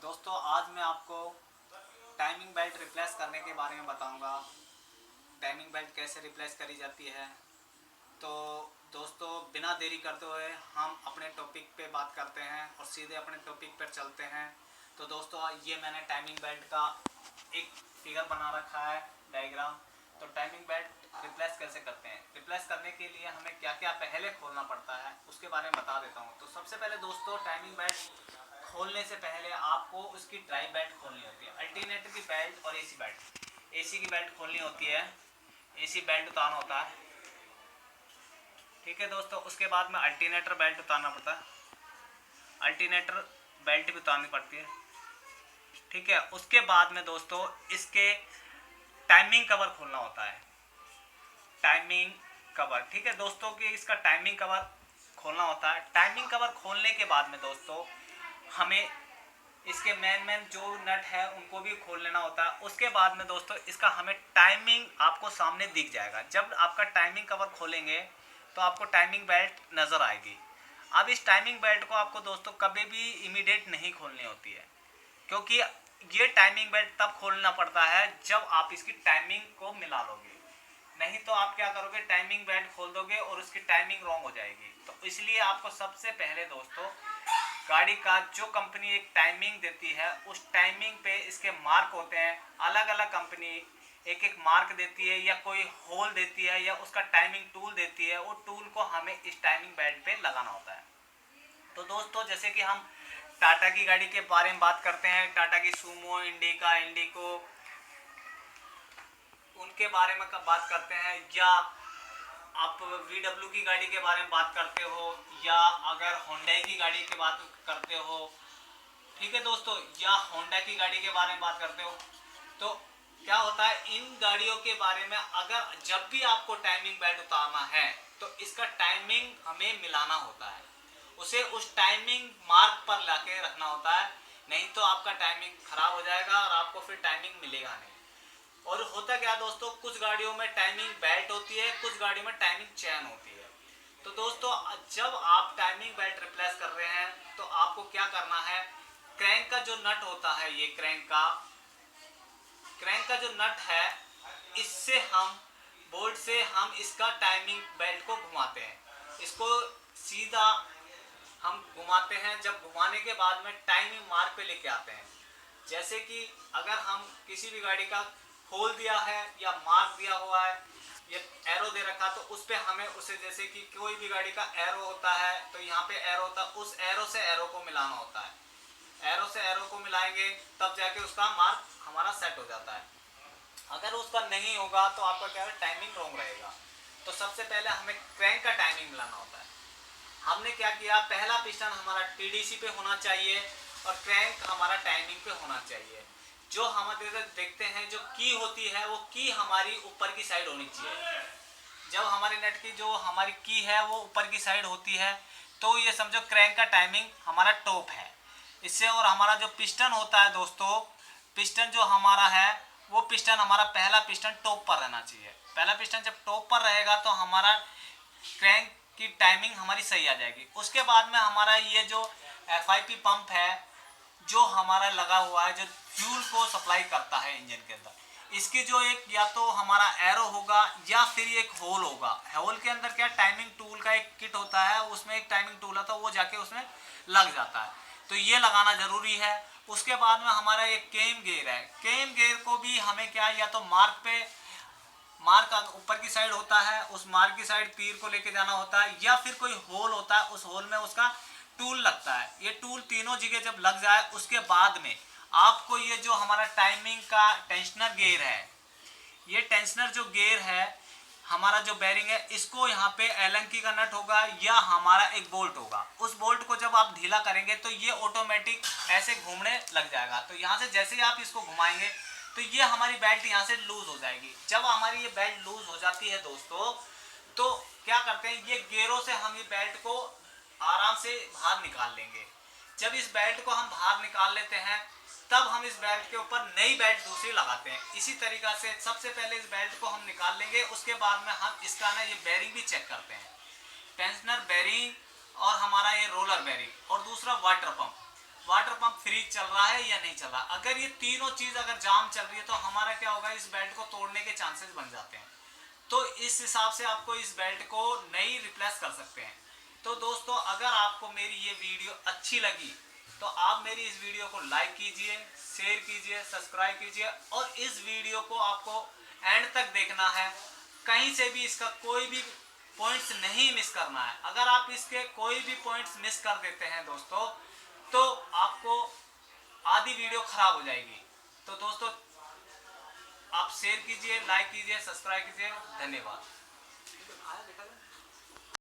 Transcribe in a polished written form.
दोस्तों आज मैं आपको टाइमिंग बेल्ट रिप्लेस करने के बारे में बताऊंगा। टाइमिंग बेल्ट कैसे रिप्लेस करी जाती है। तो दोस्तों बिना देरी करते हुए हम अपने टॉपिक पे बात करते हैं और सीधे अपने टॉपिक पर चलते हैं। तो दोस्तों ये मैंने टाइमिंग बेल्ट का एक फिगर बना रखा है, डायग्राम। तो टाइमिंग बेल्ट रिप्लेस कैसे करते हैं, रिप्लेस करने के लिए हमें क्या क्या पहले खोलना पड़ता है उसके बारे में बता देता हूँ। तो सबसे पहले दोस्तों टाइमिंग बेल्ट खोलने से पहले आपको उसकी ड्राइव बेल्ट खोलनी होती है, अल्टरनेटर की बेल्ट और एसी बेल्ट। एसी की बेल्ट खोलनी होती है, एसी बेल्ट उतारना होता है। ठीक है दोस्तों, उसके बाद में अल्टरनेटर बेल्ट उतारना पड़ता है, अल्टरनेटर बेल्ट भी उतारनी पड़ती है। ठीक है, उसके बाद में दोस्तों इसके टाइमिंग कवर खोलना होता है, टाइमिंग कवर। ठीक है दोस्तों कि इसका टाइमिंग कवर खोलना होता है। टाइमिंग कवर खोलने के बाद में दोस्तों हमें इसके मेन जो नट है उनको भी खोल लेना होता है। उसके बाद में दोस्तों इसका हमें टाइमिंग आपको सामने दिख जाएगा। जब आपका टाइमिंग कवर खोलेंगे तो आपको टाइमिंग बेल्ट नज़र आएगी। अब इस टाइमिंग बेल्ट को आपको दोस्तों कभी भी इमीडिएट नहीं खोलनी होती है, क्योंकि ये टाइमिंग बेल्ट तब खोलना पड़ता है जब आप इसकी टाइमिंग को मिला लोगे। नहीं तो आप क्या करोगे, टाइमिंग बेल्ट खोल दोगे और उसकी टाइमिंग रॉन्ग हो जाएगी। तो इसलिए आपको सबसे पहले दोस्तों गाड़ी का जो कंपनी एक टाइमिंग देती है उस टाइमिंग पे इसके मार्क होते हैं। अलग अलग कंपनी एक एक मार्क देती है या कोई होल देती है या उसका टाइमिंग टूल देती है। वो टूल को हमें इस टाइमिंग बेल्ट पे लगाना होता है। तो दोस्तों जैसे कि हम टाटा की गाड़ी के बारे में बात करते हैं, टाटा की सूमो, इंडिका, इंडिको, उनके बारे में बात करते हैं, या आप VW की गाड़ी के बारे में बात करते हो, या अगर होंडा की गाड़ी की बात करते हो, ठीक है दोस्तों, या होंडा की गाड़ी के बारे में बात करते हो, तो क्या होता है इन गाड़ियों के बारे में अगर जब भी आपको टाइमिंग बेल्ट उतारना है तो इसका टाइमिंग हमें मिलाना होता है, उसे उस टाइमिंग मार्क पर लाके रखना होता है। नहीं तो आपका टाइमिंग खराब हो जाएगा और आपको फिर टाइमिंग मिलेगा नहीं। और होता क्या दोस्तों, कुछ गाड़ियों में टाइमिंग बेल्ट होती है, कुछ गाड़ियों में टाइमिंग चैन होती है। तो दोस्तों जब आप टाइमिंग बेल्ट रिप्लेस कर रहे हैं तो आपको क्या करना है, क्रैंक का जो नट होता है, ये क्रैंक का जो नट है, इससे हम बोल्ट से हम इसका टाइमिंग बेल्ट को घुमाते हैं। इसको सीधा हम घुमाते हैं। जब घुमाने के बाद में टाइमिंग मार्क पे लेके आते हैं। जैसे कि अगर हम किसी भी गाड़ी का होल दिया है या मार्क दिया हुआ है या एरो दे रखा, तो उस पर हमें उसे, जैसे कि कोई भी गाड़ी का एरो होता है तो यहाँ पे एरो होता है, उस एरो से एरो को मिलाना होता है। एरो से एरो को मिलाएंगे तब जाके उसका मार्क हमारा सेट हो जाता है। अगर उसका नहीं होगा तो आपका क्या है, टाइमिंग रॉन्ग रहेगा। तो सबसे पहले हमें क्रैंक का टाइमिंग मिलाना होता है। हमने क्या किया, पहला पिस्टन हमारा TDC पे होना चाहिए और क्रैंक हमारा टाइमिंग पे होना चाहिए। जो हम देखते हैं जो की होती है वो की हमारी ऊपर की साइड होनी चाहिए। जब हमारी नट की जो हमारी की है वो ऊपर की साइड होती है तो ये समझो क्रैंक का टाइमिंग हमारा टॉप है। इससे और हमारा जो पिस्टन होता है दोस्तों, पिस्टन जो हमारा है वो पिस्टन हमारा पहला पिस्टन टॉप पर रहना चाहिए। पहला पिस्टन जब टॉप पर रहेगा तो हमारा क्रैंक की टाइमिंग हमारी सही आ जाएगी। उसके बाद में हमारा ये जो FIP पंप है जो हमारा लगा हुआ है, जो फ्यूल को सप्लाई करता है इंजन के अंदर, इसकी जो एक या तो हमारा एरो होगा या फिर एक होल होगा। होल के अंदर क्या टाइमिंग टूल का एक किट होता है, उसमें एक टाइमिंग टूल आता है, वो जाके उसमें लग जाता है। तो ये लगाना जरूरी है। उसके बाद में हमारा एक केम गेयर है, केम गेयर को भी हमें क्या, या तो मार्क पे, मार्क ऊपर की साइड होता है, उस मार्क की साइड तीर को लेके जाना होता है, या फिर कोई होल होता है, उस होल में उसका टूल लगता है। ये टूल तीनों जगह जब लग जाए उसके बाद में आपको ये जो हमारा टाइमिंग का टेंशनर गियर है, ये टेंशनर जो गियर है हमारा जो बेरिंग है, इसको यहाँ पे एलन की का नट होगा या हमारा एक बोल्ट होगा। उस बोल्ट को जब आप ढीला करेंगे तो ये ऑटोमेटिक ऐसे घूमने लग जाएगा। तो यहाँ से जैसे ही आप इसको घुमाएंगे तो ये हमारी बेल्ट यहाँ से लूज हो जाएगी। जब हमारी ये बेल्ट लूज हो जाती है दोस्तों, तो क्या करते हैं, ये गियरों से हम ये बेल्ट को आराम से बाहर निकाल लेंगे। जब इस बेल्ट को हम बाहर निकाल लेते हैं तब हम इस बेल्ट के ऊपर नई बेल्ट दूसरी लगाते हैं। इसी तरीका से सबसे पहले इस बेल्ट को हम निकाल लेंगे, उसके बाद में हम इसका ना ये बेरिंग भी चेक करते हैं, टेंशनर बेरिंग और हमारा ये रोलर बेरिंग, और दूसरा वाटर पंप फ्रीज चल रहा है या नहीं चल रहा। अगर ये तीनों चीज अगर जाम चल रही है तो हमारा क्या होगा, इस बेल्ट को तोड़ने के चांसेस बन जाते हैं। तो इस हिसाब से आपको इस बेल्ट को नई रिप्लेस कर सकते हैं। तो दोस्तों अगर आपको मेरी ये वीडियो अच्छी लगी तो आप मेरी इस वीडियो को लाइक कीजिए, शेयर कीजिए, सब्सक्राइब कीजिए, और इस वीडियो को आपको एंड तक देखना है। कहीं से भी इसका कोई भी पॉइंट्स नहीं मिस करना है। अगर आप इसके कोई भी पॉइंट्स मिस कर देते हैं दोस्तों तो आपको आधी वीडियो खराब हो जाएगी। तो दोस्तों आप शेयर कीजिए, लाइक कीजिए, सब्सक्राइब कीजिए। धन्यवाद।